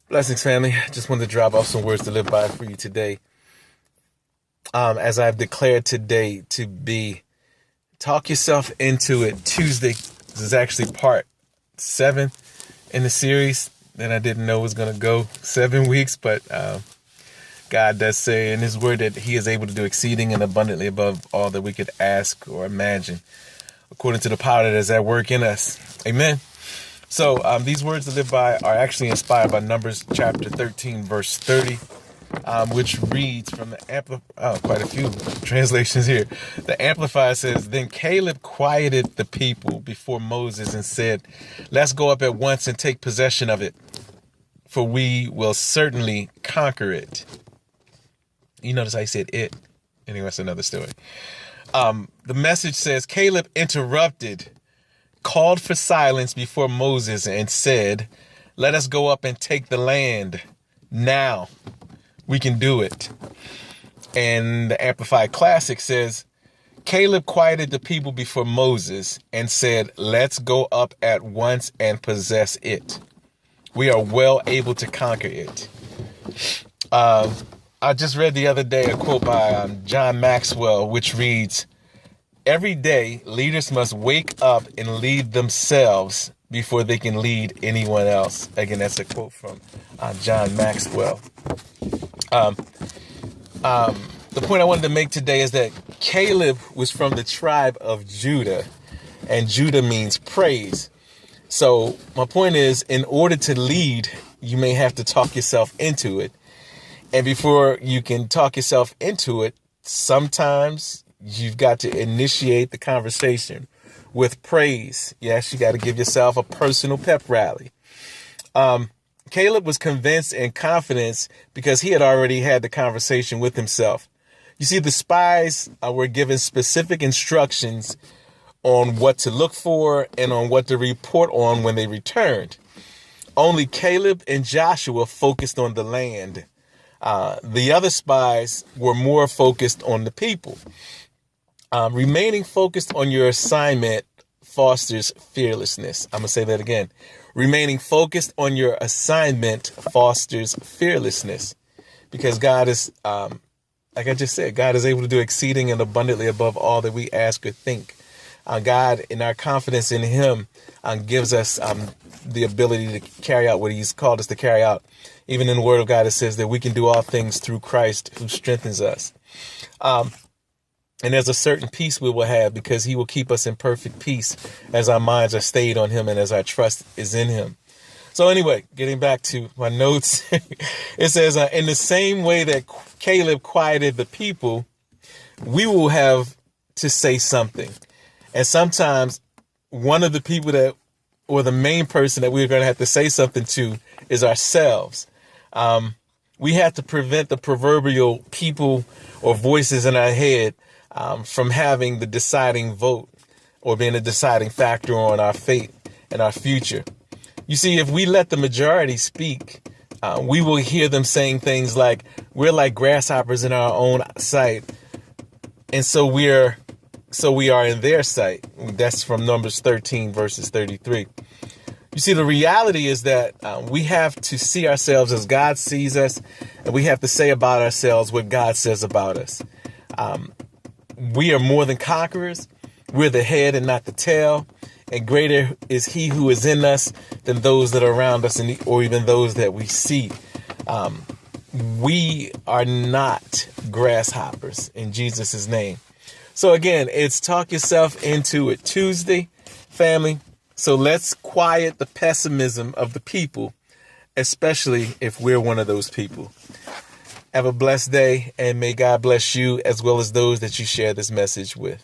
Blessings, family. Just wanted to drop off some words to live by for you today. As I've declared today to be, talk yourself into it. Tuesday, this is actually part 7 in the series that I didn't know was going to go 7 weeks, but God does say in his word that he is able to do exceeding and abundantly above all that we could ask or imagine, according to the power that is at work in us. Amen. So these words to live by are actually inspired by Numbers chapter 13, verse 30, which reads from the quite a few translations here. The Amplified says, "Then Caleb quieted the people before Moses and said, 'Let's go up at once and take possession of it, for we will certainly conquer it.'" You notice I said it. Anyway, that's another story. The Message says, "Caleb interrupted, called for silence before Moses and said, 'Let us go up and take the land now. We can do it.'" And the Amplified Classic says, "Caleb quieted the people before Moses and said, 'Let's go up at once and possess it. We are well able to conquer it.'" I just read the other day a quote by John Maxwell, which reads, "Every day, leaders must wake up and lead themselves before they can lead anyone else." Again, that's a quote from John Maxwell. The point I wanted to make today is that Caleb was from the tribe of Judah, and Judah means praise. So my point is, in order to lead, you may have to talk yourself into it. And before you can talk yourself into it, sometimes you've got to initiate the conversation with praise. Yes, you got to give yourself a personal pep rally. Caleb was convinced and confident because he had already had the conversation with himself. You see, the spies were given specific instructions on what to look for and on what to report on when they returned. Only Caleb and Joshua focused on the land. The other spies were more focused on the people. Remaining focused on your assignment fosters fearlessness. I'm going to say that again. Remaining focused on your assignment fosters fearlessness, because God is, like I just said, God is able to do exceeding and abundantly above all that we ask or think. God, in our confidence in him, gives us the ability to carry out what he's called us to carry out. Even in the word of God, it says that we can do all things through Christ who strengthens us. And there's a certain peace we will have because he will keep us in perfect peace as our minds are stayed on him and as our trust is in him. So anyway, getting back to my notes, it says, in the same way that Caleb quieted the people, we will have to say something. And sometimes one of the people that, or the main person that we're going to have to say something to is ourselves. We have to prevent the proverbial people or voices in our head from having the deciding vote or being a deciding factor on our fate and our future. You see, if we let the majority speak, we will hear them saying things like, "We're like grasshoppers in our own sight, and so we are in their sight." That's from Numbers 13, verses 33. You see, the reality is that we have to see ourselves as God sees us, and we have to say about ourselves what God says about us. We are more than conquerors. We're the head and not the tail. And greater is he who is in us than those that are around us, or even those that we see. We are not grasshoppers in Jesus' name. So again, it's Talk Yourself Into It Tuesday, family. So let's quiet the pessimism of the people, especially if we're one of those people. Have a blessed day, and may God bless you as well as those that you share this message with.